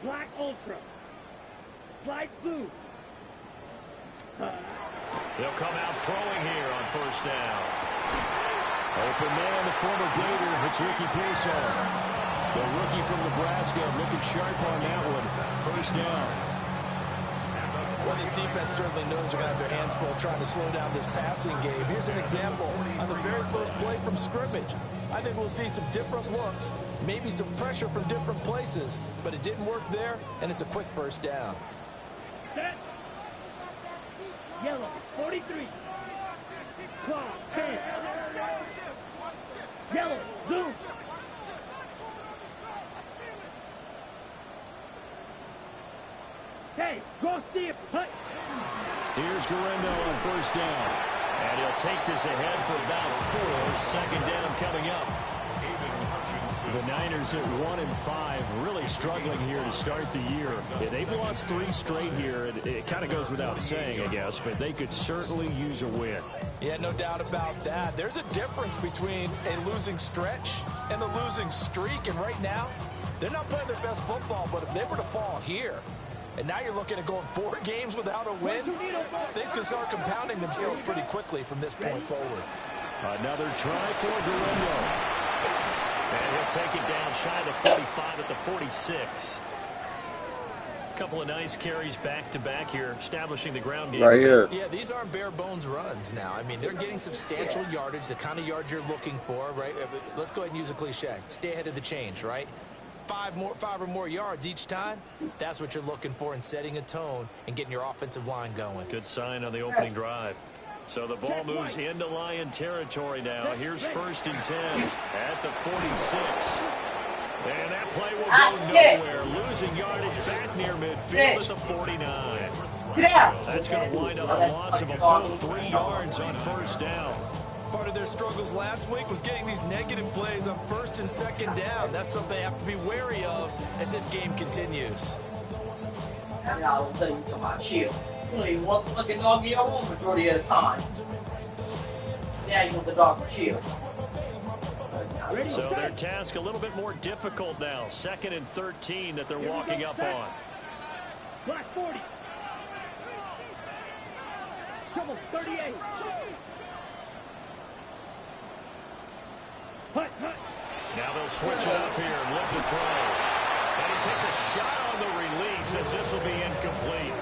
Black Ultra. Light blue. They'll come out throwing here on first down. Open man, the former Gator. It's Ricky Pearsall. The rookie from Nebraska looking sharp on that one. First down. Well, this defense certainly knows they're going to have their hands full trying to slow down this passing game. Here's an example on the very first play from scrimmage. I think we'll see some different looks, maybe some pressure from different places, but it didn't work there, and it's a quick first down. Set. Yellow, 43. Claw, 10. Yellow, zoom. Hey, go see it. Here's Guerrero on first down. And he'll take this ahead for about 4. Second down coming up. The Niners at 1-5, really struggling here to start the year. Yeah, they've lost 3 straight here. It kind of goes without saying, I guess, but they could certainly use a win. Yeah, no doubt about that. There's a difference between a losing stretch and a losing streak, and right now, they're not playing their best football, but if they were to fall here, and now you're looking at going 4 games without a win, things can start compounding themselves pretty quickly from this point forward. Another try for Guerrero. And he'll take it down shy of the 45 at the 46. A couple of nice carries back-to-back here, establishing the ground game. Right here. Yeah, these aren't bare-bones runs now. I mean, they're getting substantial yardage, the kind of yards you're looking for, right? Let's go ahead and use a cliche. Stay ahead of the change, right? 5 or more yards each time, that's what you're looking for in setting a tone and getting your offensive line going. Good sign on the opening drive. So the ball moves into Lion territory now. Here's 1st and 10 at the 46. And that play will go nowhere. Losing yardage back near midfield at the 49. That's going to wind up a loss of a full 3 yards on first down. Part of their struggles last week was getting these negative plays on 1st and 2nd down. That's something they have to be wary of as this game continues. You want the fucking dog in your room majority of the time. Yeah, you want the dog to chill. So their task a little bit more difficult now. 2nd and 13 that they're walking up on. Black 40. Double 38. Now they'll switch it up here and look to throw. And he takes a shot on the release as this will be incomplete.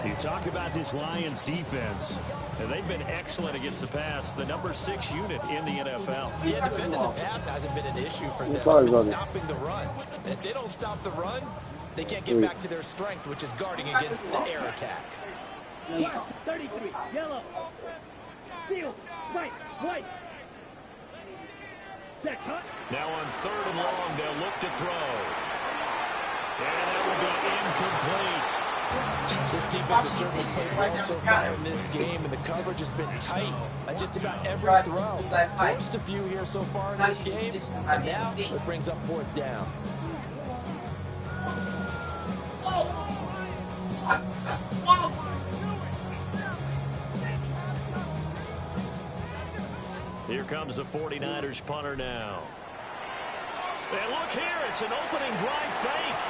You talk about this Lions defense. They've been excellent against the pass. The number 6 unit in the NFL. Yeah, defending the pass hasn't been an issue for them. It's been stopping the run. And if they don't stop the run, they can't get back to their strength, which is guarding against the air attack. 33, yellow. Steel, white. Now on 3rd and long, they'll look to throw. And that will be incomplete. This defense has certainly played well so far in this game, and the coverage has been tight on just about every throw. Forced a few here so far in this game, and now it brings up 4th down. Here comes the 49ers punter now. And look here, it's an opening drive fake.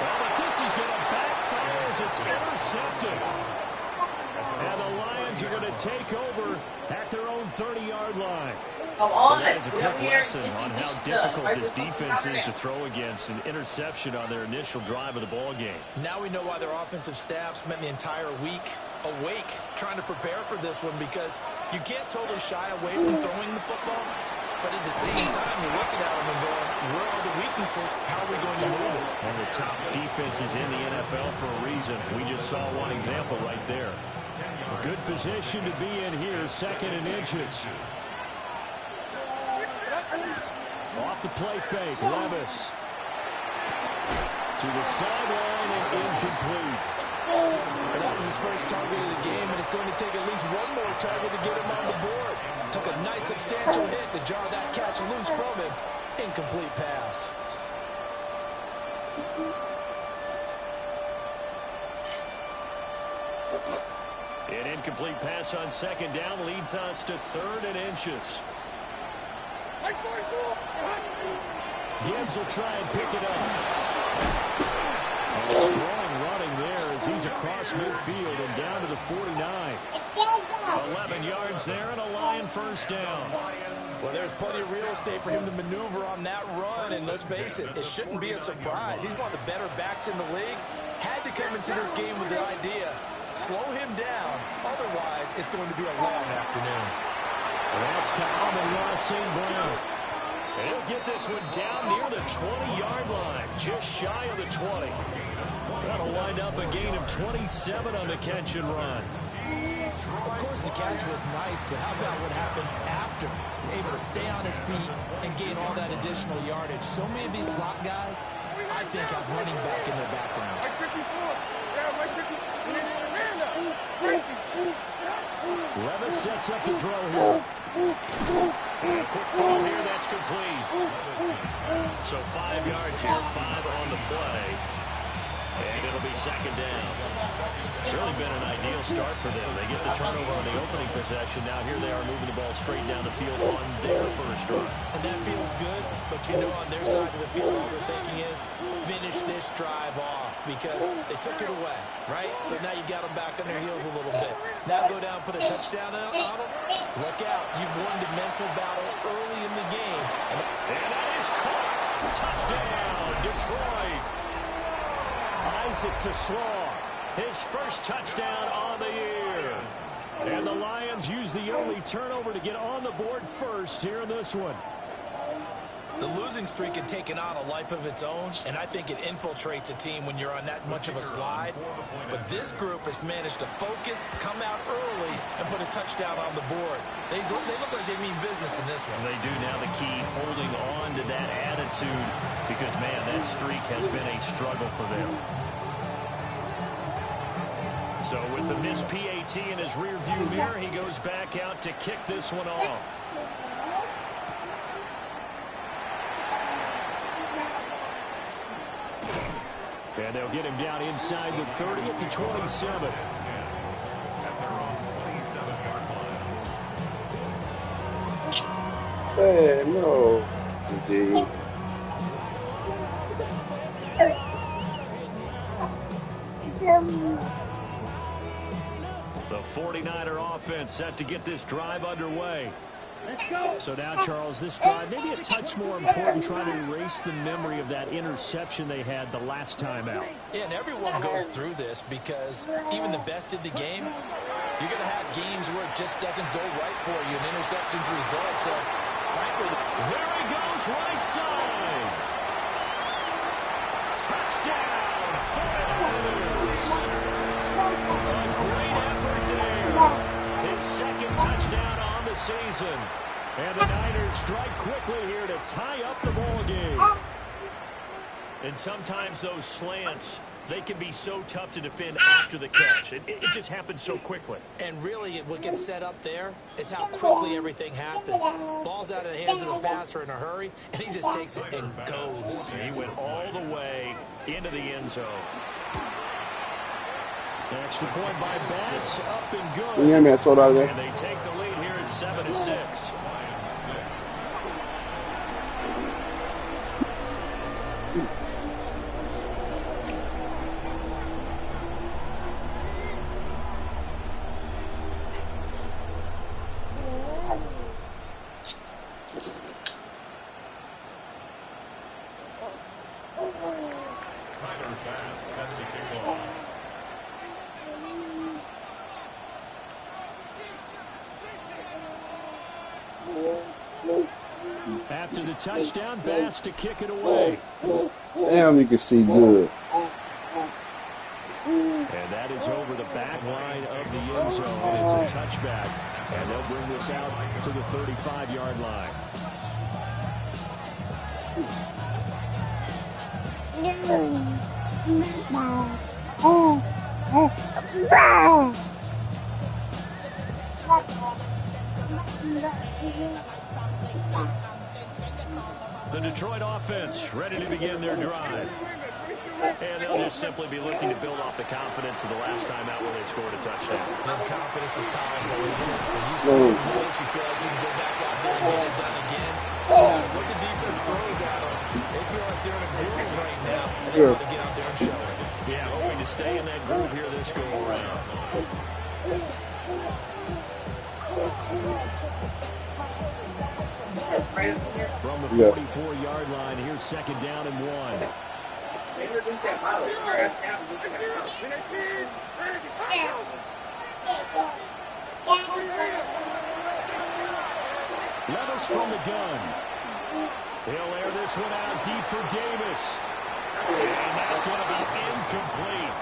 Well, but this is going to backfire as it's intercepted. And the Lions are going to take over at their own 30-yard line. That is a quick lesson on how difficult this defense is to throw against. An interception on their initial drive of the ball game. Now we know why their offensive staff spent the entire week awake trying to prepare for this one, because you can't totally shy away from throwing the football, but at the same time you're looking at them and going, where are the weaknesses? How are we going to move it? And the top defenses in the NFL for a reason. We just saw one example right there. A good position to be in here, 2nd and inches. Off the play fake, Levis. To the sideline and incomplete. And that was his first target of the game, and it's going to take at least one more target to get him on the board. Took a nice substantial hit to jar that catch loose from him. Incomplete pass. An incomplete pass on 2nd down leads us to 3rd and inches. Gibbs will try and pick it up. across midfield and down to the 49. 11 yards there and a Lion first down. Well, there's plenty of real estate for him to maneuver on that run, and let's face it, it shouldn't be a surprise. He's one of the better backs in the league. Had to come into this game with the idea, slow him down, otherwise it's going to be a long afternoon. That's to Amon-Ra St. Brown. And he'll get this one down near the 20-yard line, just shy of the 20. That'll wind up a gain of 27 on the catch and run. Of course, the catch was nice, but how about what happened after? Able to stay on his feet and gain all that additional yardage. So many of these slot guys, I think, have running back in their background. Levis sets up the throw here. And a quick throw here, that's complete. So 5 yards here, 5 on the play. And it'll be second down. Really been an ideal start for them. They get the turnover on the opening possession. Now here they are moving the ball straight down the field on their first drive. And that feels good, but you know on their side of the field all they're thinking is finish this drive off because they took it away, right? So now you got them back on their heels a little bit. Now go down and put a touchdown on them. Look out. You've won the mental battle early in the game. And that is caught. Touchdown, Detroit. Isaac TeSlaa, his first touchdown on the year. And the Lions use the early turnover to get on the board first here in this one. The losing streak had taken on a life of its own, and I think it infiltrates a team when you're on that much of a slide. But this group has managed to focus, come out early, and put a touchdown on the board. They look like they mean business in this one. They do now. The key, holding on to that attitude, because, man, that streak has been a struggle for them. So with the missed PAT in his rearview mirror, he goes back out to kick this one off. And they'll get him down inside the 30 at the 27. Hey, no. Indeed. The 49er offense set to get this drive underway. Let's go. So now, Charles, this drive maybe a touch more important, trying to erase the memory of that interception they had the last time out. Yeah, and everyone goes through this because even the best in the game, you're going to have games where it just doesn't go right for you, and interceptions result. So, frankly, there he goes, right side. Touchdown, 49ers. A great effort there. His second touchdown on the season. And the Niners strike quickly here to tie up the ball game. And sometimes those slants, they can be so tough to defend after the catch. It just happens so quickly. And really, what gets set up there is how quickly everything happens. Ball's out of the hands of the passer in a hurry, and he just takes it and goes. He went all the way into the end zone. Extra point by Bass, up and good. Yeah, man, sold out of there. And they take the lead here at 7-6. After the touchdown, Bass to kick it away. Damn, you can see good. And that is over the back line of the end zone. It's a touchback. And they'll bring this out to the 35-yard line. The Detroit offense ready to begin their drive. And they'll just simply be looking to build off the confidence of the last time out when they scored a touchdown. And confidence is powerful, isn't it? When you score once, you feel like you can go back out there and get it done again. What the defense throws at them, they feel like they're in a groove right now, and they want to get out there and show it. Yeah, what we to stay in that groove here this go-around. From the 44-yard line, here's second down and 1. Levis from the gun. He'll air this one out deep for Davis. And that's going to be incomplete.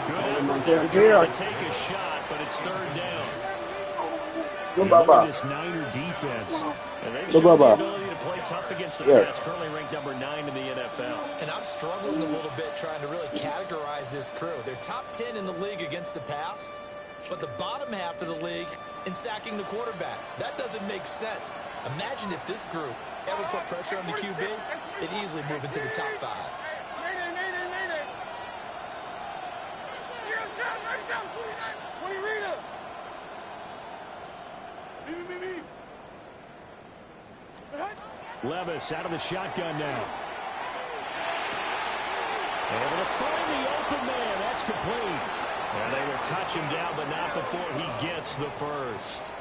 Good effort there trying to take a shot, but it's third down. Look at this Niner defense. And they've shown the ability to play tough against the pass, currently ranked number 9 in the NFL. And I'm struggling a little bit trying to really categorize this crew. They're top 10 in the league against the pass, but the bottom half of the league in sacking the quarterback. That doesn't make sense. Imagine if this group ever put pressure on the QB, they'd easily move into the top 5. Levis out of the shotgun now. Able to find the open man. That's complete. And they will touch him down, but not before he gets the first.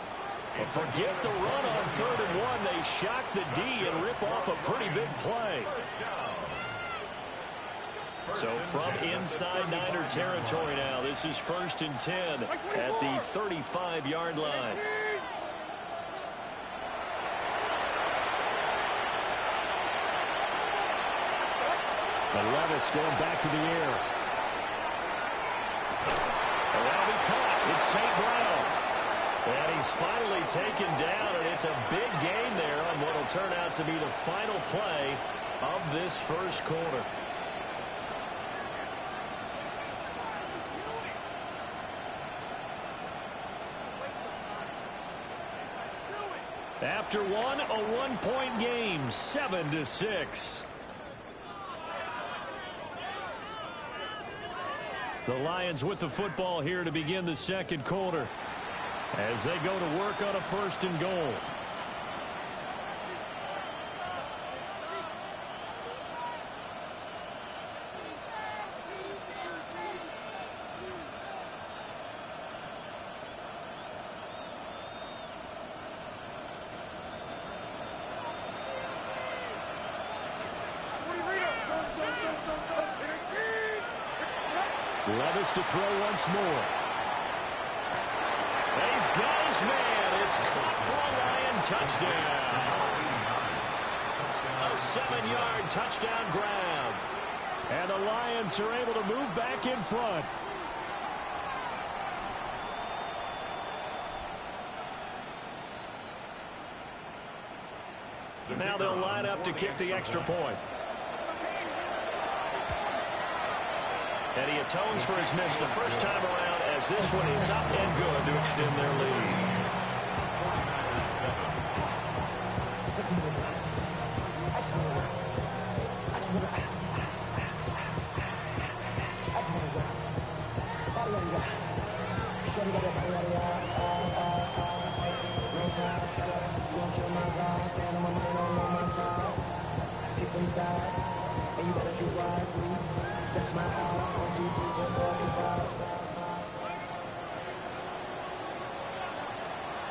And forget the run on 3rd and 1. They shock the D and rip off a pretty big play. So from inside Niner territory now, this is 1st and 10 at the 35-yard line. And Levis going back to the air. And that'll be caught. It's St. Brown. And he's finally taken down, and it's a big gain there on what will turn out to be the final play of this first quarter. After one, a one-point game, 7-6. The Lions with the football here to begin the second quarter as they go to work on a 1st and goal. Levis to throw once more. He's got his man. It's for a Lion touchdown. A 7-yard touchdown grab. And the Lions are able to move back in front. Now they'll line up to kick the extra point. And he atones for his miss the first time around as this one is up and good to extend their lead.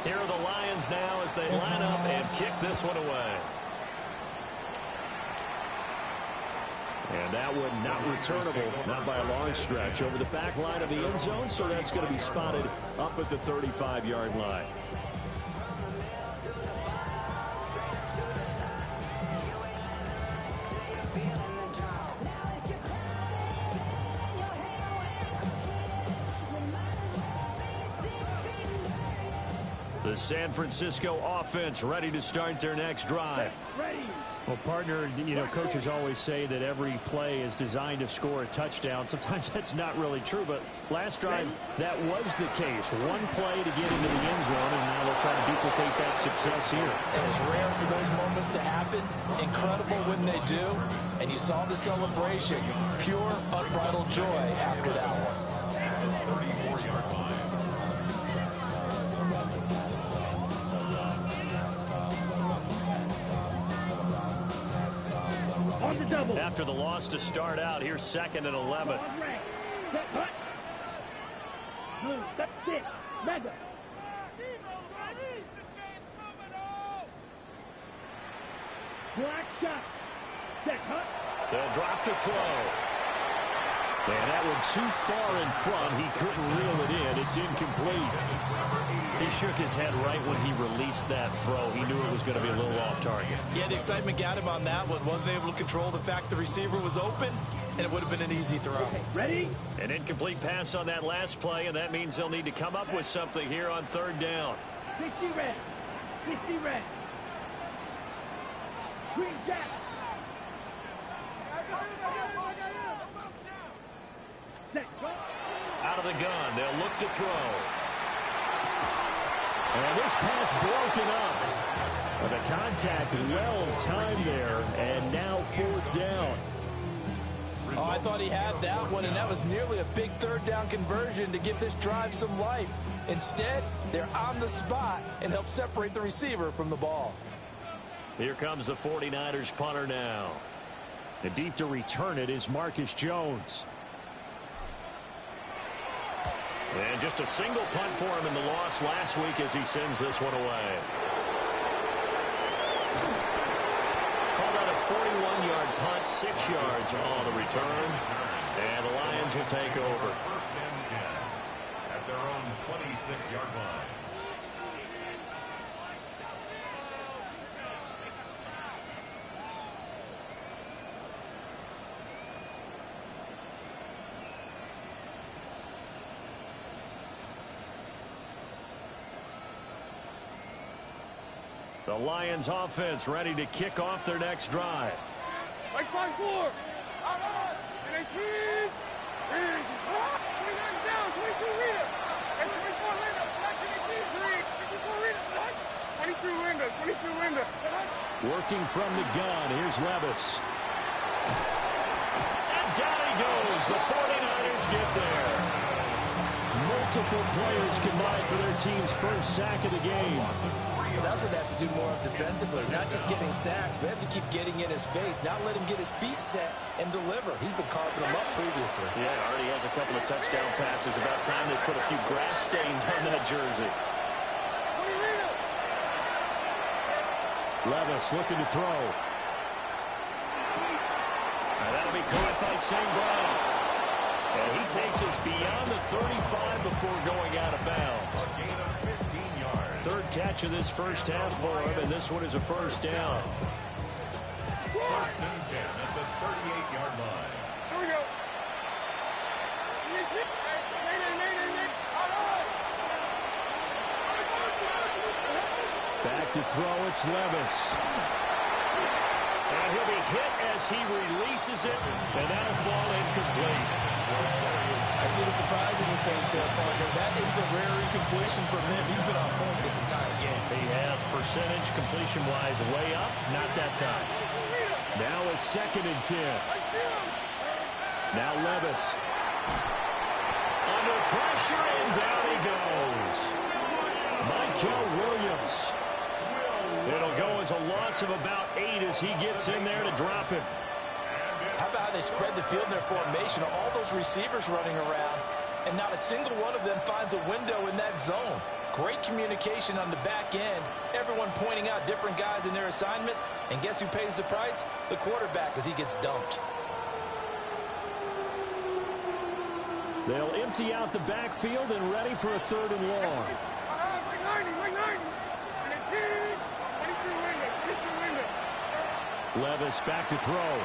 Here are the Lions now as they line up and kick this one away. And that one not returnable, not by a long stretch, over the back line of the end zone, so that's going to be spotted up at the 35-yard line. The San Francisco offense ready to start their next drive. Well, partner, you know, coaches always say that every play is designed to score a touchdown. Sometimes that's not really true, but last drive, that was the case. One play to get into the end zone, and now they'll try to duplicate that success here. And it's rare for those moments to happen. Incredible when they do. And you saw the celebration. Pure, unbridled joy after that one. After the loss to start out, here's 2nd and 11. Set, cut. Move, step 6. Mega. Black shot. Set, cut. They'll drop the throw. And that one too far in front. He couldn't reel it in. It's incomplete. He shook his head right when he released that throw. He knew it was going to be a little off target. Yeah, the excitement got him on that one. Wasn't able to control the fact the receiver was open, and it would have been an easy throw. Okay, ready? An incomplete pass on that last play, and that means they'll need to come up with something here on third down. 60 red. 60 red. Green jack. Set, go. Out of the gun, they'll look to throw. And this pass broken up. With a contact well of time there, and now fourth down. Oh, I thought he had that one, and that was nearly a big third down conversion to give this drive some life. Instead, they're on the spot and help separate the receiver from the ball. Here comes the 49ers punter now. And deep to return it is Marcus Jones. And just a single punt for him in the loss last week as he sends this one away. Called out a 41-yard punt, 6 yards on the return. And the Lions will take over. First and 10 at their own 26-yard line. The Lions offense ready to kick off their next drive. Right 5-4. Out on. And 18. 29 down. 22 Rita. And 24 Linda. 24 Rita. 22 Linda. 22 Linda. Working from the gun. Here's Levis. And down he goes. The 49ers get there. Multiple players combined for their team's first sack of the game. That's what they have to do more of defensively, not just getting sacks, but they have to keep getting in his face, not let him get his feet set and deliver. He's been carving them up previously. Yeah, already has a couple of touchdown passes. About time they put a few grass stains on that jersey. Levis looking to throw. And that'll be caught by St. Brown. And he takes us beyond the 35 before going out of bounds. A gain of 15 yards. Third catch of this first half for him, and this one is a first down. First and 10 at the 38-yard line. Here we go. Back to throw, it's Levis. And he'll be hit as he releases it, and that'll fall incomplete. I see the surprise in your face there, partner. That is a rare incompletion from him. He's been on point this entire game. He has percentage completion-wise way up, not that time. Now a 2nd and 10. Now Levis. Under pressure, and down he goes. Michael Williams. It'll go as a loss of about 8 as he gets in there to drop him. How about how they spread the field in their formation? All those receivers running around, and not a single one of them finds a window in that zone. Great communication on the back end. Everyone pointing out different guys in their assignments. And guess who pays the price? The quarterback, as he gets dumped. They'll empty out the backfield and ready for a 3rd and long. Levis back to throw.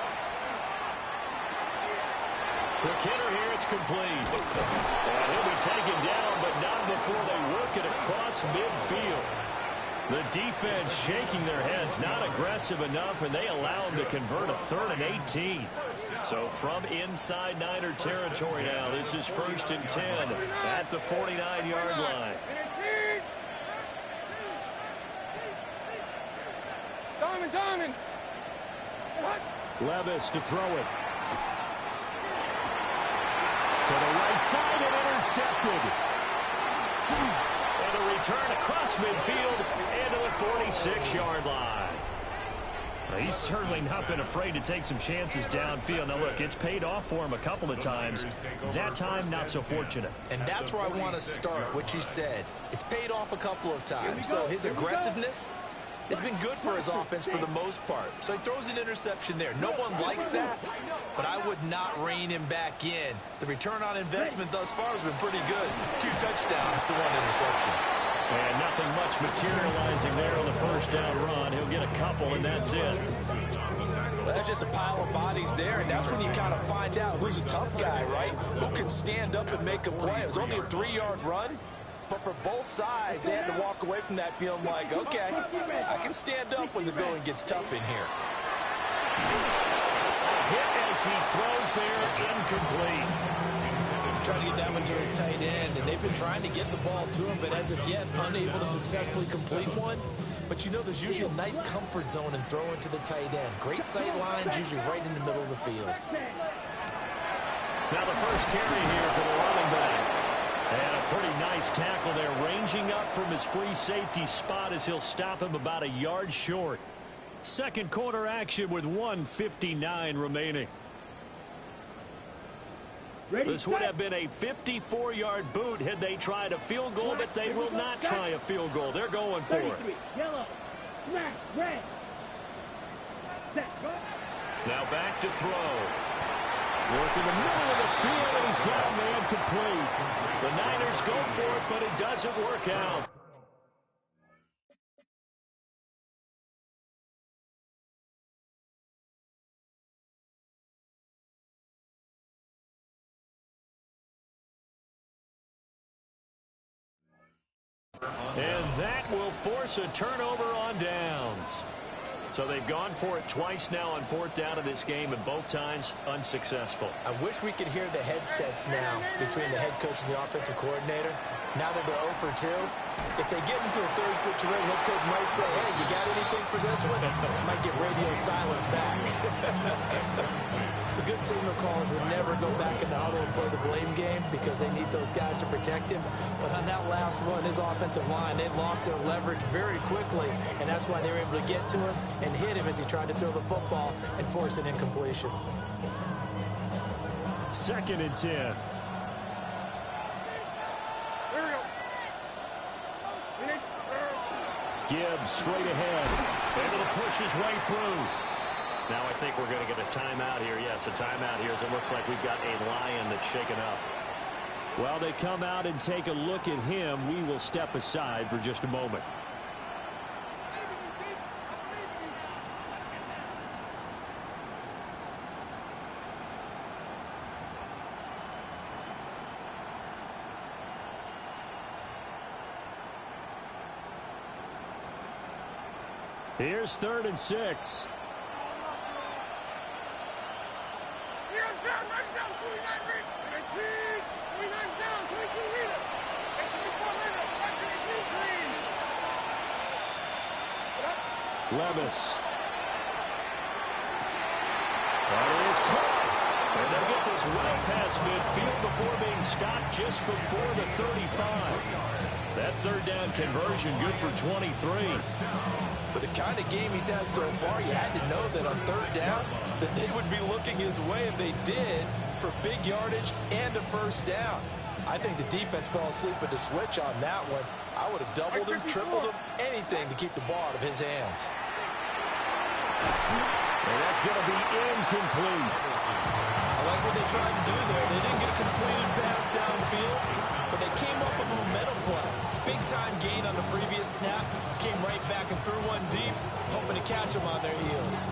Quick hitter here, it's complete. And he'll be taken down, but not before they work it across midfield. The defense shaking their heads, not aggressive enough, and they allow him to convert a 3rd and 18. So from inside Niner territory now, this is 1st and 10 at the 49-yard line. Diamond. Levis to throw it. To the right side and intercepted. And a return across midfield and to the 46-yard line. He's certainly not been afraid to take some chances downfield. Now, look, it's paid off for him a couple of times. That time, not so fortunate. And that's where I want to start, what you said. It's paid off a couple of times. So his aggressiveness has been good for his offense for the most part. So he throws an interception there. No one likes that, but I would not rein him back in. The return on investment thus far has been pretty good. 2 touchdowns to 1 interception. And nothing much materializing there on the first down run. He'll get a couple, and that's it. Well, that's just a pile of bodies there, and that's when you kind of find out who's a tough guy, right? Who can stand up and make a play. It was only a 3-yard run, but for both sides, they had to walk away from that feeling like, okay, I can stand up when the going gets tough in here. Hit as he throws there, incomplete. Trying to get that one to his tight end, and they've been trying to get the ball to him, but as of yet, unable to successfully complete one. But you know, there's usually a nice comfort zone in throwing to the tight end. Great sight lines, usually right in the middle of the field. Now the first carry here for the running back. And a pretty nice tackle there, ranging up from his free safety spot as he'll stop him about a yard short. Second quarter action with 1:59 remaining. This would have been a 54-yard boot had they tried a field goal, but they will not try a field goal. They're going for it. Yellow. Smash. Red. Now back to throw. Work in the middle of the field, and he's got a man complete. The Niners go for it, but it doesn't work out. And that will force a turnover on downs. So they've gone for it twice now on 4th down in this game, and both times unsuccessful. I wish we could hear the headsets now between the head coach and the offensive coordinator. Now that they're 0 for 2, if they get into a third situation, head coach might say, hey, you got anything for this one? Might get radio silence back. The good signal callers would never go back in the huddle and play the blame game because they need those guys to protect him. But on that last one, his offensive line, they lost their leverage very quickly, and that's why they were able to get to him and hit him as he tried to throw the football and force an incompletion. 2nd and 10. Gibbs straight ahead, able to push his way through. Now I think we're going to get a timeout here. Yes, a timeout here as it looks like we've got a Lion that's shaken up. While they come out and take a look at him, we will step aside for just a moment. Here's 3rd and 6. Levis. That is caught. And they'll get this well past midfield before being stopped just before the 35. That 3rd down conversion good for 23. With the kind of game he's had so far, you had to know that on 3rd down that they would be looking his way, and they did, for big yardage and a 1st down. I think the defense fell asleep at the switch on that one. I would have doubled him, tripled him, anything to keep the ball out of his hands. And that's going to be incomplete. I like what they tried to do there. They didn't get a completed pass downfield, but they came up with a momentum play. Big-time gain on the previous snap, came right back and threw one deep, hoping to catch them on their heels.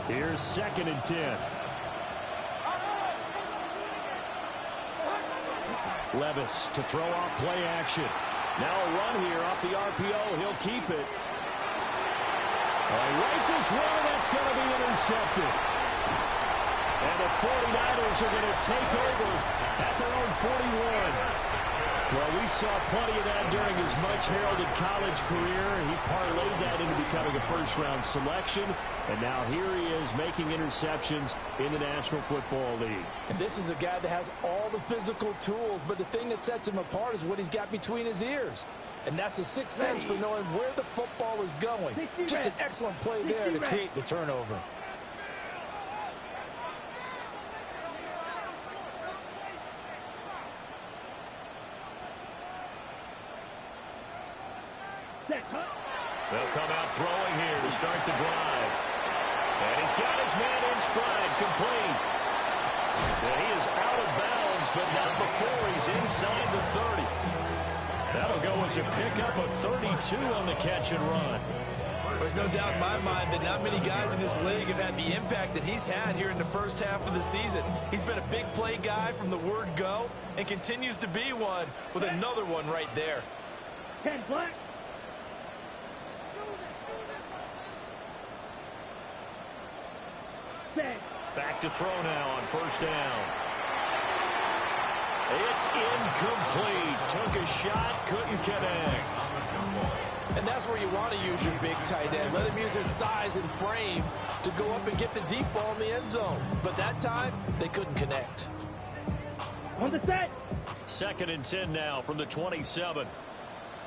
Here's 2nd and 10. Levis to throw off play action. Now a run here off the RPO. He'll keep it. Rifles one, that's going to be intercepted. And the 49ers are going to take over at their own 41. Well, we saw plenty of that during his much-heralded college career. He parlayed that into becoming a first-round selection. And now here he is making interceptions in the National Football League. And this is a guy that has all the physical tools, but the thing that sets him apart is what he's got between his ears. And that's the sixth sense for knowing where the football is going. Just an excellent play there to create the turnover. They'll come out throwing here to start the drive. And he's got his man in stride, complete. And he is out of bounds, but not before he's inside the 30. That'll go as a pickup of 32 on the catch and run. There's no doubt in my mind that not many guys in this league have had the impact that he's had here in the first half of the season. He's been a big play guy from the word go and continues to be one with another one right there. 10 black. Back to throw now on first down. It's incomplete. Took a shot, couldn't connect. And that's where you want to use your big tight end. Let him use his size and frame to go up and get the deep ball in the end zone. But that time, they couldn't connect. On the set. 2nd and 10 now from the 27.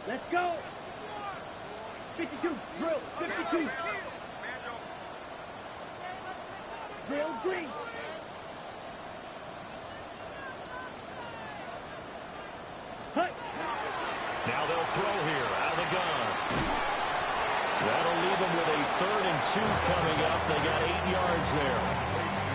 Let's go. 52. Drill. 52. Drill green. Hut. Now they'll throw here out of the gun. That'll leave them with a 3rd and 2 coming up. They got 8 yards there.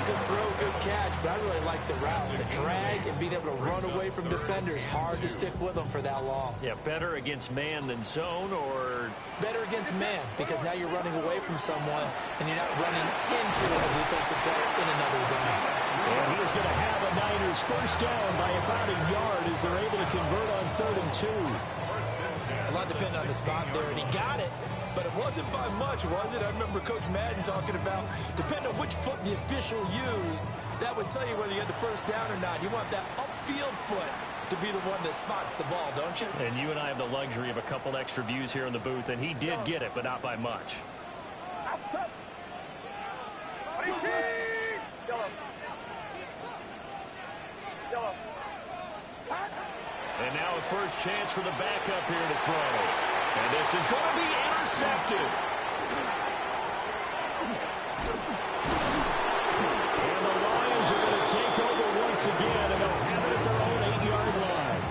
Good throw, good catch, but I really like the route. The drag and being able to run away from defenders. Hard to stick with them for that long. Yeah, better against man than zone, or better against man, because now you're running away from someone and you're not running into a defensive player in another zone. And he is going to have a Niners first down by about a yard as they're able to convert on 3rd and 2. A lot depending on the spot there, and he got it. But it wasn't by much, was it? I remember Coach Madden talking about, depending on which foot the official used, that would tell you whether you had the first down or not. You want that upfield foot to be the one that spots the ball, don't you? And you and I have the luxury of a couple extra views here in the booth, and he did get it, but not by much. Outside. 18. Yellow. Yellow. And now a first chance for the backup here to throw. And this is going to be intercepted. And the Lions are going to take over once again, and they'll have it at their own 8-yard line.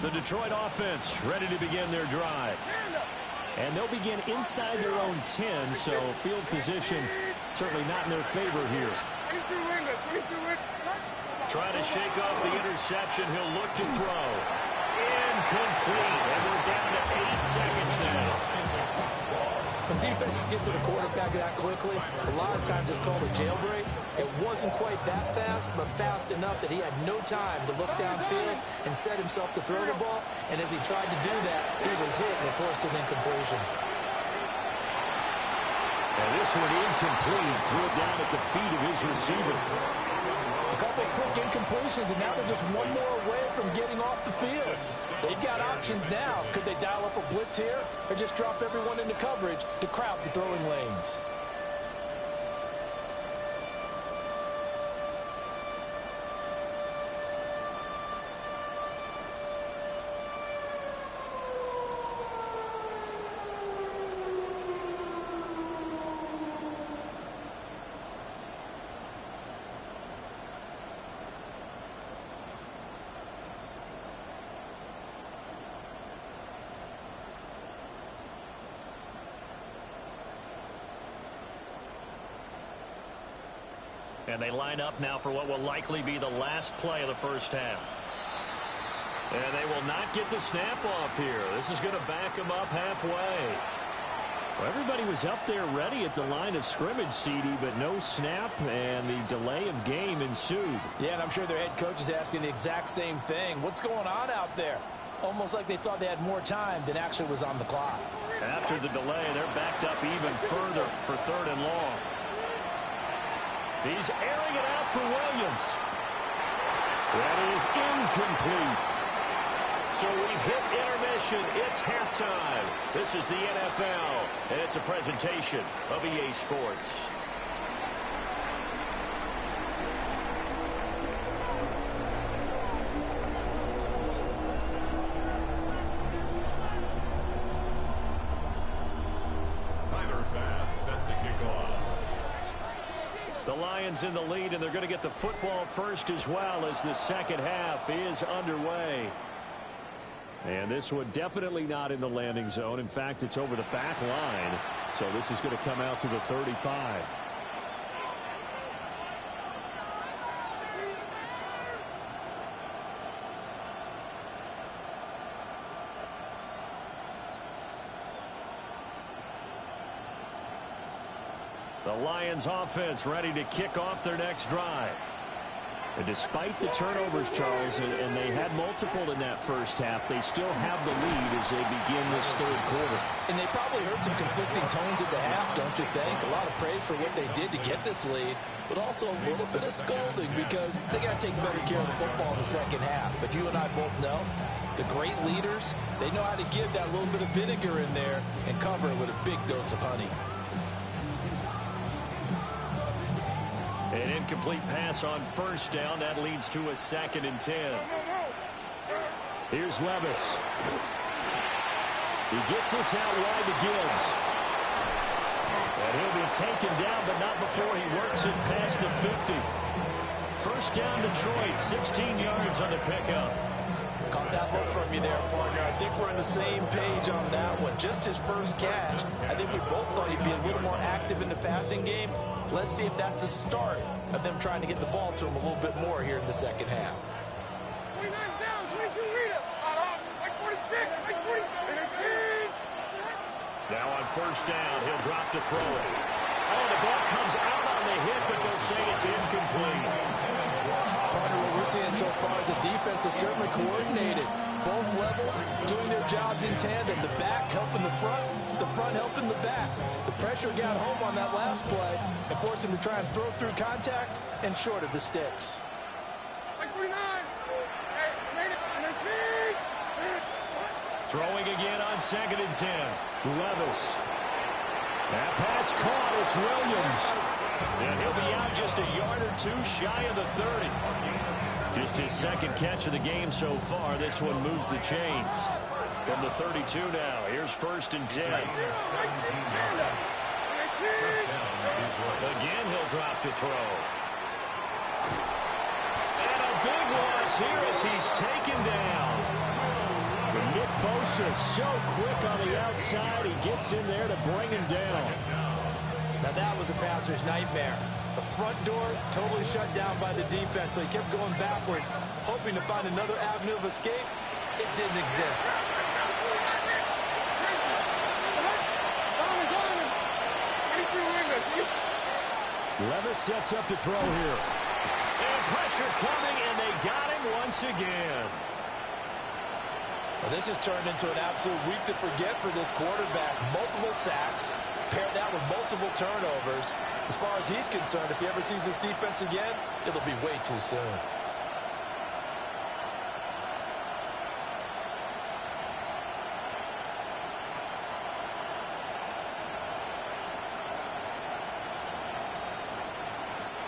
The Detroit offense ready to begin their drive. And they'll begin inside their own 10, so field position certainly not in their favor here. Trying to shake off the interception. He'll look to throw. Incomplete. And we're down to 8 seconds now. When defenses get to the quarterback that quickly, a lot of times it's called a jailbreak. It wasn't quite that fast, but fast enough that he had no time to look downfield and set himself to throw the ball. And as he tried to do that, he was hit and it forced an incompletion. And this one incomplete. Threw it down at the feet of his receiver. A couple of quick incompletions, and now they're just one more away from getting off the field. They've got options now. Could they dial up a blitz here or just drop everyone into coverage to crowd the throwing lanes? And they line up now for what will likely be the last play of the first half. And they will not get the snap off here. This is going to back them up halfway. Well, everybody was up there ready at the line of scrimmage, CD, but no snap, and the delay of game ensued. Yeah, and I'm sure their head coach is asking the exact same thing. What's going on out there? Almost like they thought they had more time than actually was on the clock. After the delay, they're backed up even further for 3rd and long. He's airing it out for Williams. That is incomplete. So we've hit intermission. It's halftime. This is the NFL, and it's a presentation of EA Sports. Tyler Bass set to kick off. The Lions in the lead, and they're going to get the football first as well as the second half is underway. And this one definitely not in the landing zone. In fact, it's over the back line. So this is going to come out to the 35. The Lions offense ready to kick off their next drive. And despite the turnovers, Charles, and they had multiple in that first half, they still have the lead as they begin this 3rd quarter. And they probably heard some conflicting tones at the half, don't you think? A lot of praise for what they did to get this lead, but also a little bit of scolding because they got to take better care of the football in the second half. But you and I both know the great leaders, they know how to give that little bit of vinegar in there and cover it with a big dose of honey. An incomplete pass on 1st down. That leads to a 2nd and 10. Here's Levis. He gets this out wide to Gibbs. And he'll be taken down, but not before he works it past the 50. 1st down Detroit, 16 yards on the pickup. Caught that look from you there, partner. I think we're on the same page on that one. Just his first catch. I think we both thought he'd be a little more active in the passing game. Let's see if that's the start of them trying to get the ball to him a little bit more here in the second half. 29 down, 22 reader. Like 46, like 47. Now on 1st down, he'll drop to throw it. Oh, the ball comes out on the hit, but they'll say it's incomplete. Partner, what we're seeing so far is the defense is certainly coordinated. Both levels doing their jobs in tandem. The back helping the front helping the back. The pressure got home on that last play and forced him to try and throw through contact and short of the sticks. Like 49. Throwing again on 2nd and 10. Levis. That pass caught. It's Williams. And he'll be out just a yard or two shy of the 30. Just his 2nd catch of the game so far. This one moves the chains. From the 32 now. Here's 1st and 10. Again, he'll drop to throw. And a big loss here as he's taken down. Nick Bosa so quick on the outside. He gets in there to bring him down. Now that was a passer's nightmare. The front door totally shut down by the defense, so he kept going backwards, hoping to find another avenue of escape. It didn't exist. Levis sets up to throw here. And pressure coming, and they got him once again. Well, this has turned into an absolute week to forget for this quarterback. Multiple sacks, paired that with multiple turnovers. As far as he's concerned, if he ever sees this defense again, it'll be way too soon.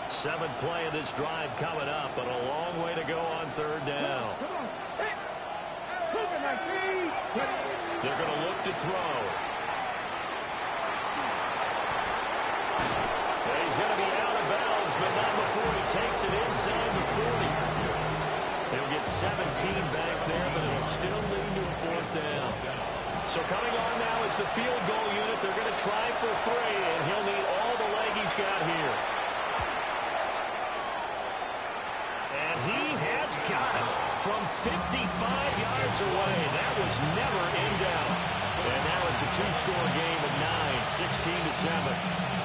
Seventh play of this drive coming up, but a long way to go on 3rd down. They're going to look to throw. And he's going to be out of bounds, but not before he takes it inside the 40. He'll get 17 back there, but it'll still lead to a 4th down. So coming on now is the field goal unit. They're going to try for 3, and he'll need all the leg he's got here. And he has got it from 55 yards away. That was never in doubt. And now it's It's a two-score game at 9, 16-7.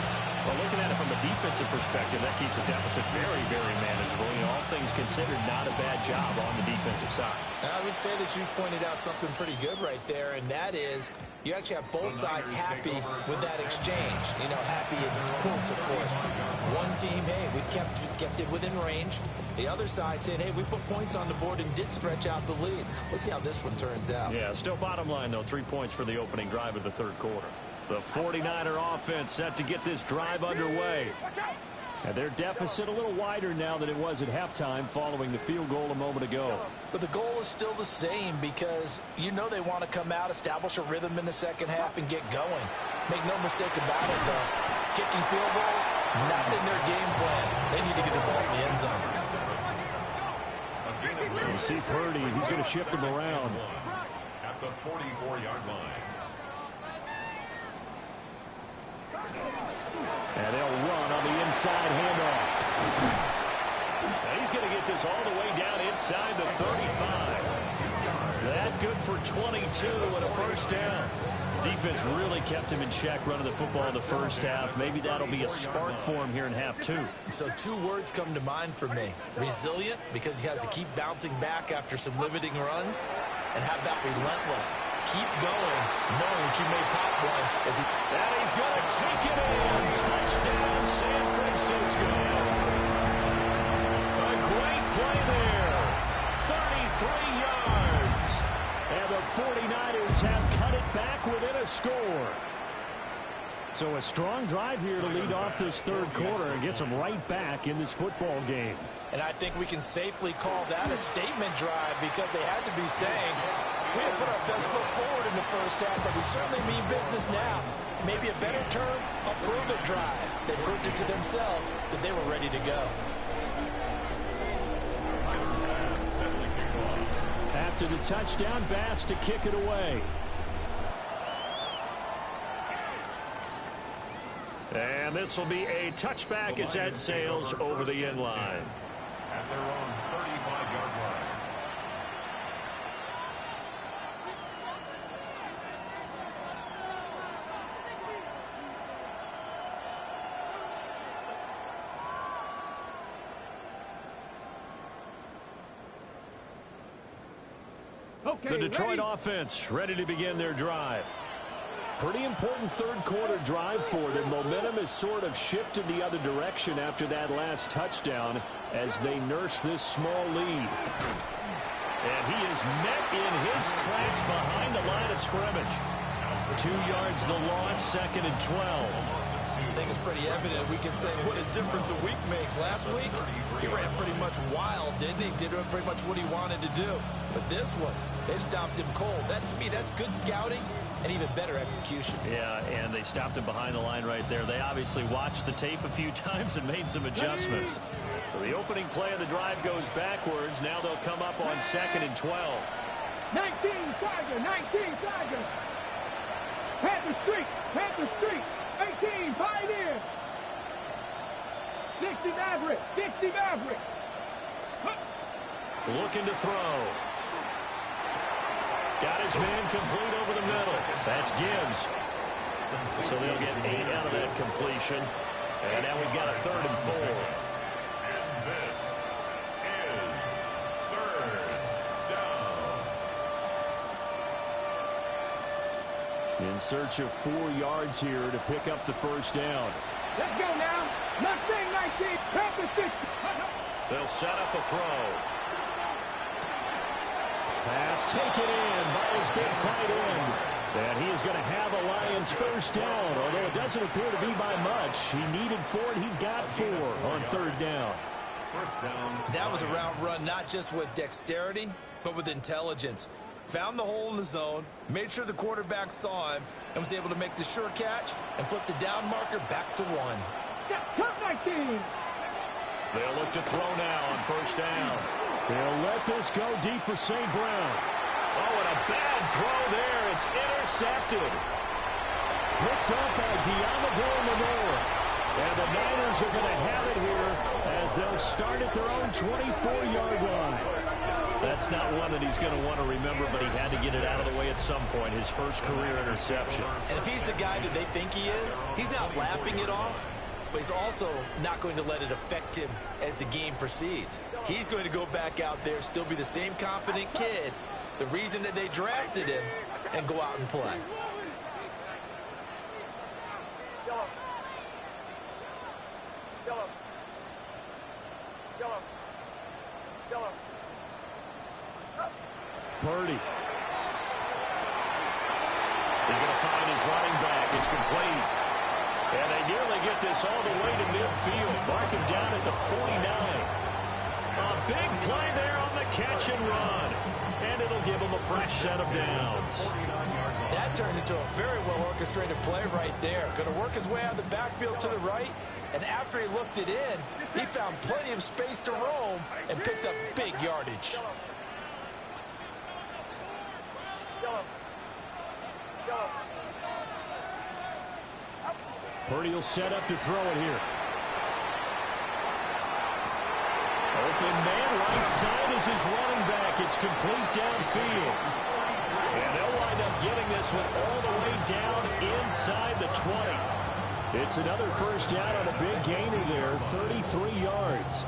Well, looking at it from a defensive perspective, that keeps the deficit very, very manageable. You know, all things considered, not a bad job on the defensive side. I would say that you pointed out something pretty good right there, and that is you actually have both sides happy with that exchange. You know, happy in quotes, of course. One team, hey, we've kept it within range. The other side saying, hey, we put points on the board and did stretch out the lead. Let's see how this one turns out. Yeah, still bottom line, though, 3 points for the opening drive of the third quarter. The 49er offense set to get this drive underway. And their deficit a little wider now than it was at halftime following the field goal a moment ago. But the goal is still the same because you know they want to come out, establish a rhythm in the second half, and get going. Make no mistake about it, though. Kicking field goals, not in their game plan. They need to get the ball in the end zone. You see Purdy, he's going to shift him around. At the 44-yard line. And they'll run on the inside handoff. Now he's going to get this all the way down inside the 35. That good for 22 and a first down. Defense really kept him in check running the football in the first half. Maybe that'll be a spark for him here in half two. So 2 words come to mind for me. Resilient, because he has to keep bouncing back after some limiting runs. And how about relentless? Keep going, knowing that you may pop one. And he's going to take it in. Touchdown, San Francisco. A great play there. 33 yards. And the 49ers have cut it back within a score. So a strong drive here to lead off this third quarter and gets them right back in this football game. And I think we can safely call that a statement drive because they had to be saying, we have put our best foot forward in the first half, but we certainly mean business now. Maybe a better term, a prove-it drive. They proved it to themselves that they were ready to go. After the touchdown, Bass to kick it away. And this will be a touchback as that sails over the end line. At their own 35-yard line. The Detroit offense ready to begin their drive. Pretty important third quarter drive for them. Momentum has sort of shifted the other direction after that last touchdown as they nurse this small lead. And he is met in his tracks behind the line of scrimmage. 2 yards the loss, 2nd and 12. I think it's pretty evident. We can say what a difference a week makes. Last week, he ran pretty much wild, didn't he? Did pretty much what he wanted to do. But this one, they stopped him cold. That, to me, that's good scouting and even better execution. Yeah, and they stopped him behind the line right there. They obviously watched the tape a few times and made some adjustments. So the opening play of the drive goes backwards. Now they'll come up on 2nd and 12. 19 Tiger, 19 Tiger. Panther Street, Panther Street. 18, Pioneer. 60 Maverick, 60 Maverick. Looking to throw. Got his man complete over the middle. That's Gibbs. So they'll get 8 out of that completion. And now we've got a 3rd and 4. And this is 3rd down. In search of 4 yards here to pick up the first down. Let's go now. Mustang 19, Panther 60. They'll set up a throw. Pass taken in by his big tight end. And he is going to have a Lions first down, although it doesn't appear to be by much. He needed 4, and he got 4 on 3rd down. First down. That was a route run not just with dexterity, but with intelligence. Found the hole in the zone, made sure the quarterback saw him, and was able to make the sure catch and flip the down marker back to 1. Cut 19. They'll look to throw now on first down. They'll let this go deep for St. Brown. Oh, and a bad throw there. It's intercepted. Picked up by Diamador Lenore. And the Niners are going to have it here as they'll start at their own 24-yard line. That's not one that he's going to want to remember, but he had to get it out of the way at some point, his first career interception. And if he's the guy that they think he is, he's not laughing it off, but he's also not going to let it affect him as the game proceeds. He's going to go back out there, still be the same confident kid, the reason that they drafted him, and go out and play. Purdy. He's going to find his running back. It's complete. And they nearly get this all the way to midfield. Mark him down at the 49. A big play there on the catch and run. And it'll give him a fresh set of downs. That turned into a very well-orchestrated play right there. Going to work his way out of the backfield to the right. And after he looked it in, he found plenty of space to roam and picked up big yardage. Purdy will set up to throw it here. Open man, right side is his running back. It's complete downfield. And they'll wind up getting this one all the way down inside the 20. It's another first down on a big gainer there, 33 yards.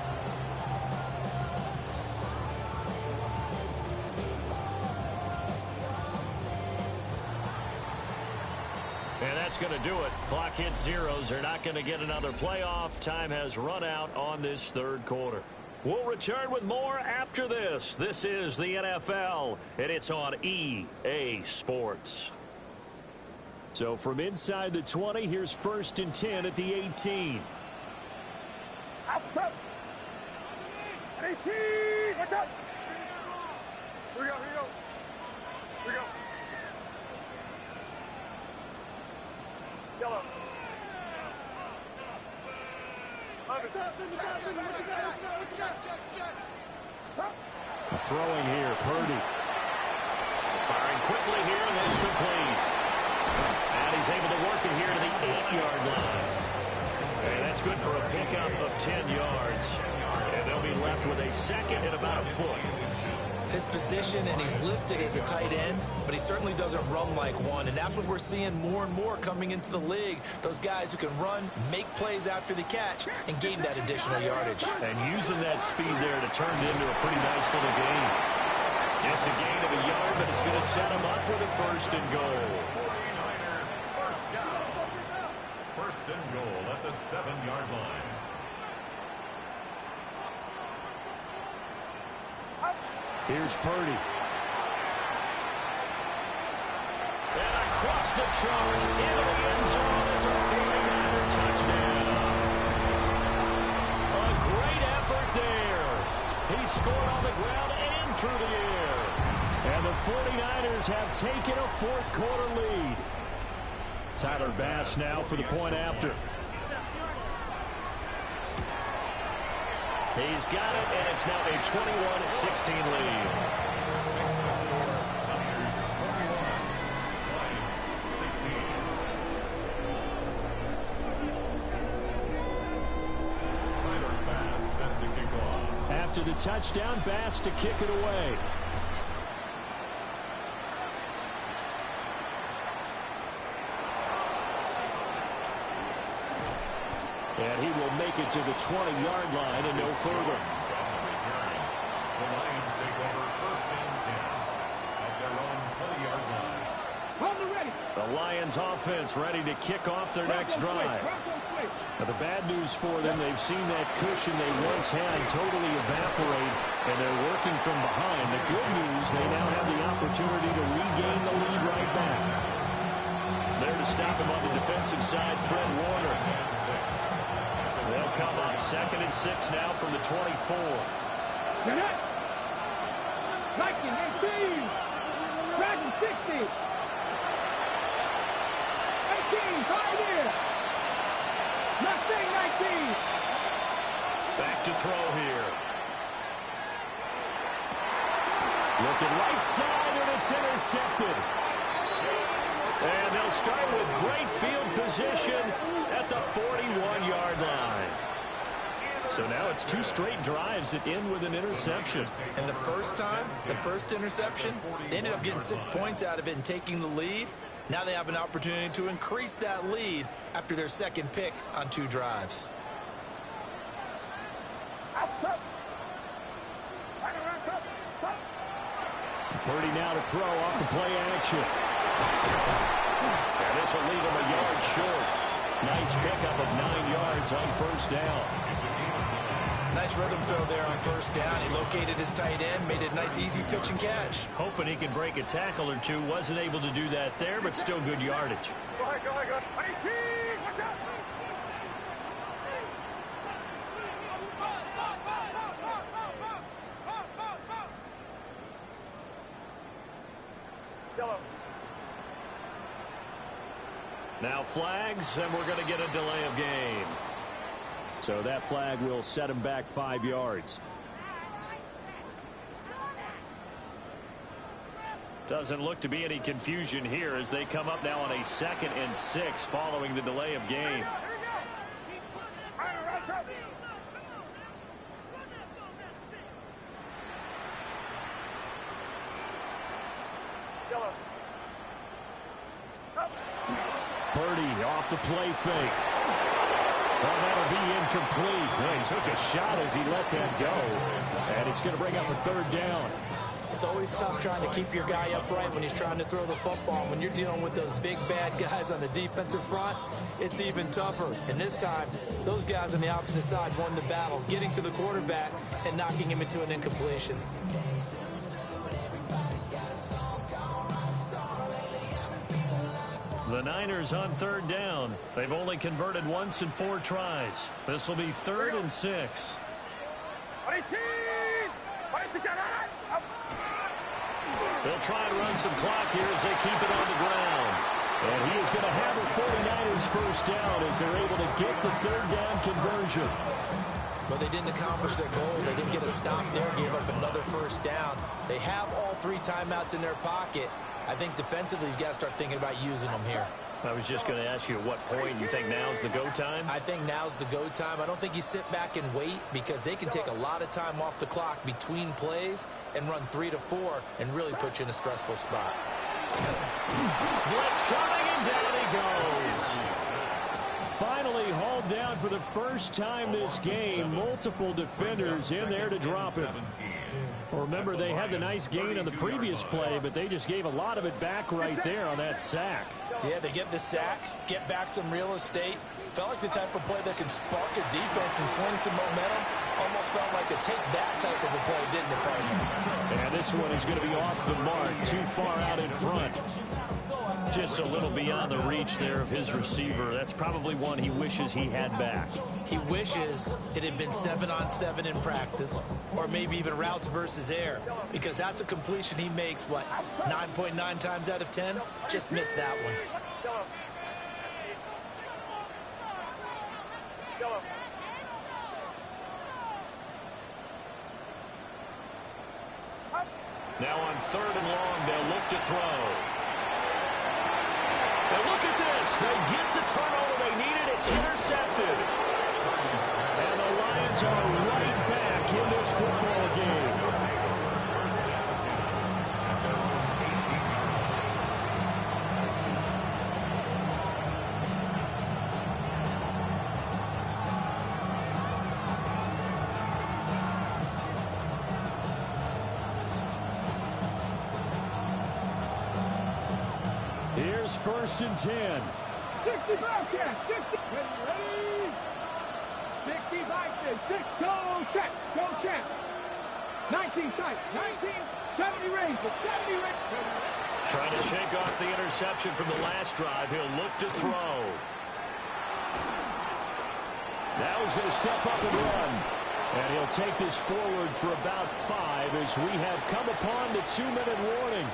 And that's going to do it. Clock hits zeros. They're not going to get another playoff. Time has run out on this third quarter. We'll return with more after this. This is the NFL, and it's on EA Sports. So from inside the 20, here's 1st and 10 at the 18. Outside. 18. Watch out. Here we go. Here we go. Here we go. Yellow. Throwing here, Purdy. Firing quickly here, and that's complete. And he's able to work it here to the 8-yard line. And that's good for a pickup of 10 yards. And they'll be left with a second and about a foot. His position, and he's listed as a tight end, but he certainly doesn't run like one, and that's what we're seeing more and more coming into the league. Those guys who can run, make plays after the catch, and gain that additional yardage. And using that speed there to turn it into a pretty nice little gain. Just a gain of a yard, but it's going to set him up with a 1st and goal. 49er first down. 1st and goal at the 7-yard line. Here's Purdy. And across the trunk into the end zone. It's a 49er touchdown. A great effort there. He scored on the ground and through the air. And the 49ers have taken a 4th quarter lead. Tyler Bass now for the point after. He's got it, and it's now a 21-16 lead. After the touchdown, Bass to kick it away. And he will make it to the 20-yard line and no further. The Lions take over 1st and 10 at their own 20-yard line. The Lions offense ready to kick off their next drive. Now, the bad news for them, they've seen that cushion they once had totally evaporate, and they're working from behind. The good news, they now have the opportunity to regain the lead right back. There to stop him on the defensive side, Fred Warner. They'll come up 2nd and 6 now from the 24. 19, 18, Dragon 60, 18, pioneer, Mustang 19. Back to throw here. Looking right side, and it's intercepted. And they'll start with great field position at the 41-yard line. So now it's 2 straight drives that end with an interception. And the first time, the first interception, they ended up getting 6 points out of it and taking the lead. Now they have an opportunity to increase that lead after their second pick on 2 drives. Purdy now to throw off the play action. And this will leave him a yard short. Nice pickup of 9 yards on first down. Nice rhythm throw there on first down. He located his tight end, made it a nice easy pitch and catch. Hoping he could break a tackle or two. Wasn't able to do that there, but still good yardage. Go ahead, go ahead, go ahead. 18, watch out. Yellow. Now flags, and we're going to get a delay of game. So that flag will set him back 5 yards. Doesn't look to be any confusion here as they come up now on a 2nd and 6 following the delay of game. Purdy off the play fake. Well, that'll be incomplete. Well, he took a shot as he let that go. And it's going to bring up a 3rd down. It's always tough trying to keep your guy upright when he's trying to throw the football. When you're dealing with those big, bad guys on the defensive front, it's even tougher. And this time, those guys on the opposite side won the battle, getting to the quarterback and knocking him into an incompletion. The Niners on 3rd down. They've only converted once in 4 tries. This will be 3rd and 6. They'll try and run some clock here as they keep it on the ground. And he is going to have the 49ers first down as they're able to get the 3rd down conversion. But they didn't accomplish their goal. They didn't get a stop there, gave up another first down. They have all 3 timeouts in their pocket. I think defensively, you've got to start thinking about using them here. I was just going to ask you at what point you think now's the go time? I think now's the go time. I don't think you sit back and wait because they can take a lot of time off the clock between plays and run 3 to 4 and really put you in a stressful spot. Blitz coming and down he goes. Finally hauled down for the first time this game. Multiple defenders in there to drop him. Remember, they had the nice gain on the previous play, but they just gave a lot of it back right there on that sack. Yeah, they get the sack, get back some real estate. Felt like the type of play that can spark a defense and swing some momentum. Almost felt like a take-that type of a play, didn't it, partner? And this one is going to be off the mark, too far out in front. Just a little beyond the reach there of his receiver. That's probably one he wishes he had back. He wishes it had been 7-on-7 in practice, or maybe even routes versus air, because that's a completion he makes, what, 9.9 times out of 10? Just missed that one. Now on 3rd and long, they'll look to throw. And look at this. They get the turnover they needed. It's intercepted. And the Lions are right back in this football game. Here's 1st and 10. 60 Bobcats, 60. Ready? 65, 6, go, check, go, check. 19 tight, 19, 70 range, 70 range. Trying to shake off the interception from the last drive. He'll look to throw. Now he's going to step up and run. And he'll take this forward for about 5 as we have come upon the 2-minute warning.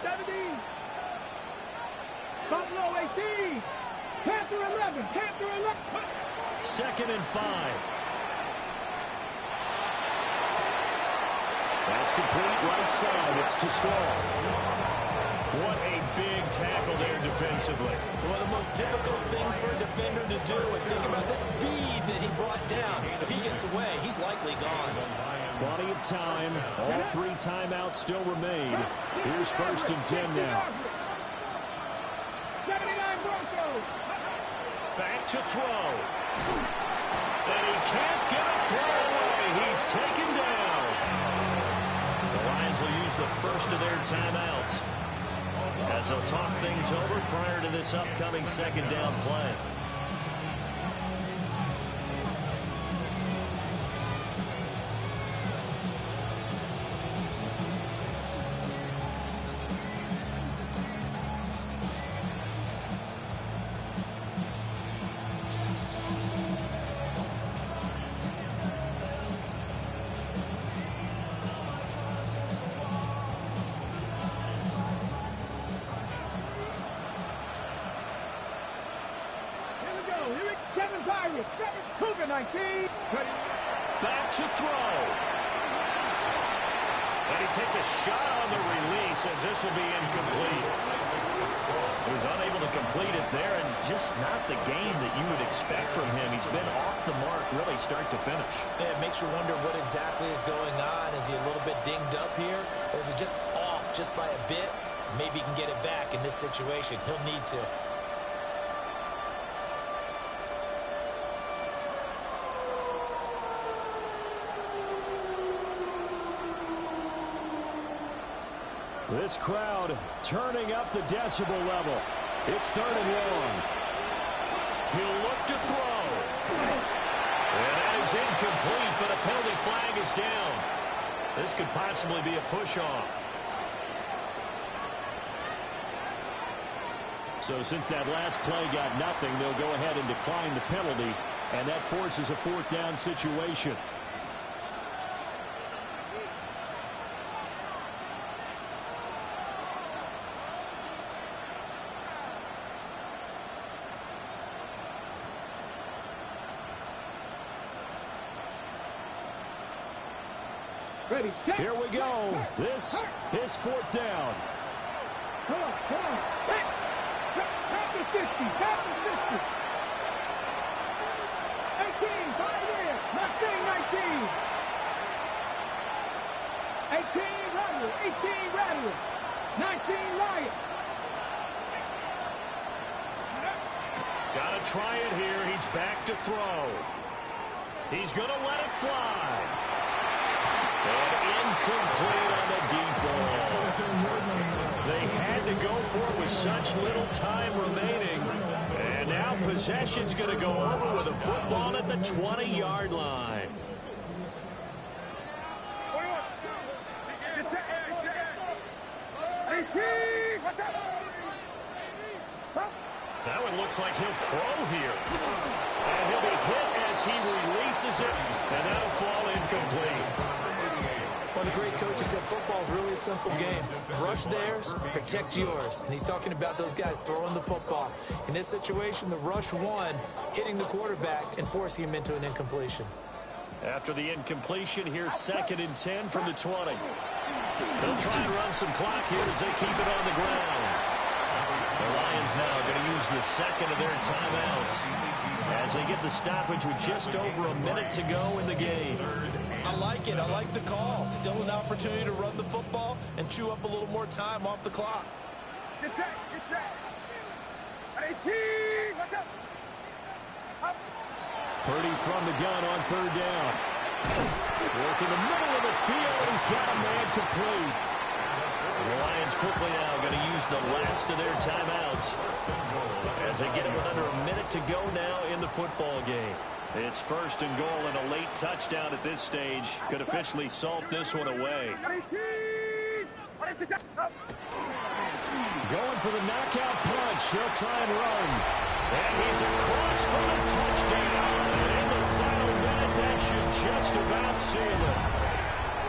17. Buffalo 18. Panther 11. Panther 11. 2nd and 5. That's complete right side. It's to Slow. What a big tackle there defensively. One of the most difficult things for a defender to do. And think about the speed that he brought down. If he gets away, he's likely gone. Plenty of time. All 3 timeouts still remain. Here's 1st and 10 now. 79 Broncos. Back to throw. And he can't get a throw away. He's taken down. The Lions will use the first of their timeouts as they'll talk things over prior to this upcoming 2nd down play. Kevin Byron, Cougar 19. Back to throw. And he takes a shot on the release as this will be incomplete. He was unable to complete it there, and just not the game that you would expect from him. He's been off the mark really start to finish. Yeah, it makes you wonder what exactly is going on. Is he a little bit dinged up here? Or is it just off just by a bit? Maybe he can get it back in this situation. He'll need to. This crowd turning up the decibel level. It's 3rd and long. He'll look to throw. And that is incomplete, but a penalty flag is down. This could possibly be a push-off. So since that last play got nothing, they'll go ahead and decline the penalty, and that forces a 4th down situation. Ready, set. Here we go. This is 4th down. Come on. Tap the 50. 18, 5 there. Not saying 19. 18, Rattler. 18, Rattler. 19, Lion. Gotta try it here. He's back to throw. He's gonna let it fly. And incomplete on the deep ball. They had to go for it with such little time remaining. And now possession's going to go over with a football at the 20-yard line. That one looks like he'll throw here. And he'll be hit as he releases it. And that'll fall incomplete. One of the great coaches said football is really a simple game. Rush theirs, protect yours. And he's talking about those guys throwing the football. In this situation, the rush won, hitting the quarterback and forcing him into an incompletion. After the incompletion, here's 2nd and 10 from the 20. They'll try and run some clock here as they keep it on the ground. The Lions now going to use the 2nd of their timeouts as they get the stoppage with just over a minute to go in the game. I like it. I like the call. Still an opportunity to run the football and chew up a little more time off the clock. Get set. 18. Watch out. Purdy from the gun on 3rd down. Work in the middle of the field. He's got a man complete. The Lions quickly now going to use the last of their timeouts as they get it with under a minute to go now in the football game. It's 1st and goal, and a late touchdown at this stage could officially salt this one away. Going for the knockout punch. He'll try and run. And he's across for the touchdown. And in the final minute, that should just about seal it.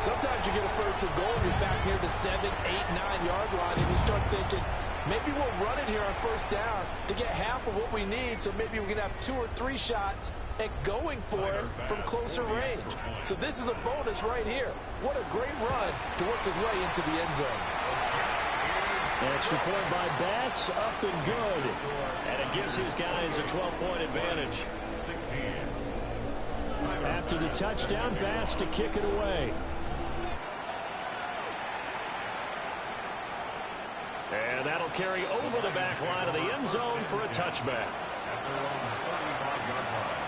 Sometimes you get a first and goal and you're back near the 7, 8, 9-yard line, and you start thinking, maybe we'll run it here on first down to get half of what we need, so maybe we can have 2 or 3 shots at going for it from closer range. So this is a bonus right here. What a great run to work his way into the end zone. Extra point by Bass, up and good. And it gives his guys a 12-point advantage. 16. After the touchdown, Bass to kick it away. And that'll carry over the back line of the end zone for a touchback. At their own 35-yard line.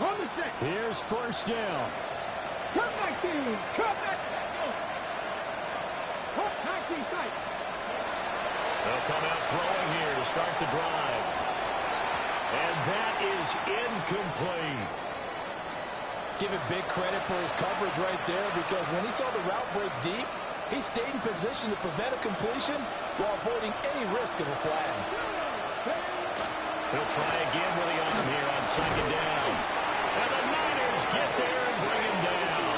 On the set. Here's first down. Cut 19. Cut that. Cut 19 sight. They'll come out throwing here to start the drive. And that is incomplete. Give it big credit for his coverage right there, because when he saw the route break deep, he stayed in position to prevent a completion while avoiding any risk of a flag. He'll try again with the arm here on second down. And the Niners get there and bring him down.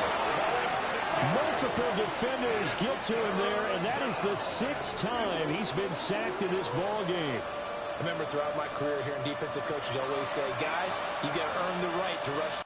Multiple defenders get to him there, and that is the 6th time he's been sacked in this ball game. I remember throughout my career here in defensive coaches always say, guys, you got to earn the right to rush.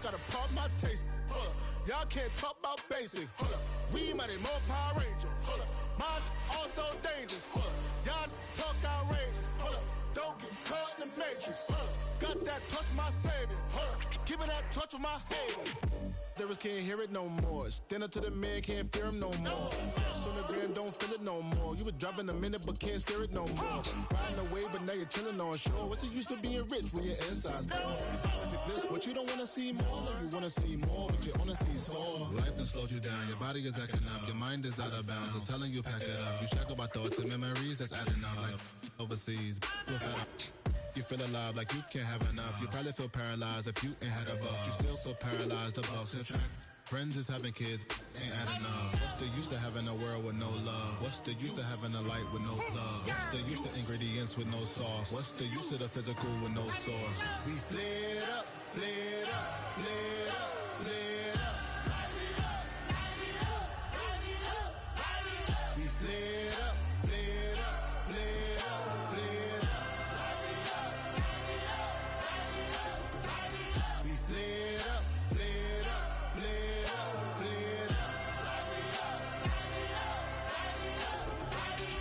Gotta pump my taste. Y'all can't talk about basic. We mighty more Power Ranger. Mine also dangerous. Y'all talk outrageous. Don't get caught in the matrix. Got that touch of my savior. Give me that touch of my haters. Lyrics can't hear it no more. Stand up to the man, can't fear him no more. Sonogram don't feel it no more. You were driving a minute but can't steer it no more. Riding away but now you're chilling on shore. What's it used to being rich when your inside's poor? Is it this what you don't want to see more? You want to see more but you want to see sore. Life done slowed you down. Your body is acting up. Your mind is out of bounds. It's telling you pack it up. You shackle by thoughts and memories that's adding up. Like overseas. You feel alive like you can't have enough. You probably feel paralyzed if you ain't had a buck. You still feel paralyzed, the bucks and track. Friends is having kids, ain't adding up. What's the use of having a world with no love? What's the use of having a light with no plug? What's the use of ingredients with no sauce? What's the use of the physical with no source? We flared up, flared up, flared up, flared up. We flared up, flared up, flared up, flared up. We flared up, flared up, flared up, flared up.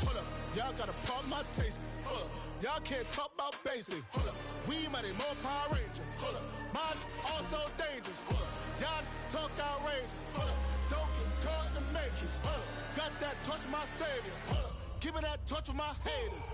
Hold up, y'all gotta pump my taste. Hold up, y'all can't talk about basic. Hold up, we mighty more Power Ranger. Hold up, mine also dangerous. Hold up, y'all talk outrageous. Hold up, don't get caught in the matrix. Hold up, got that touch of my savior. Hold up, give me that touch of my haters.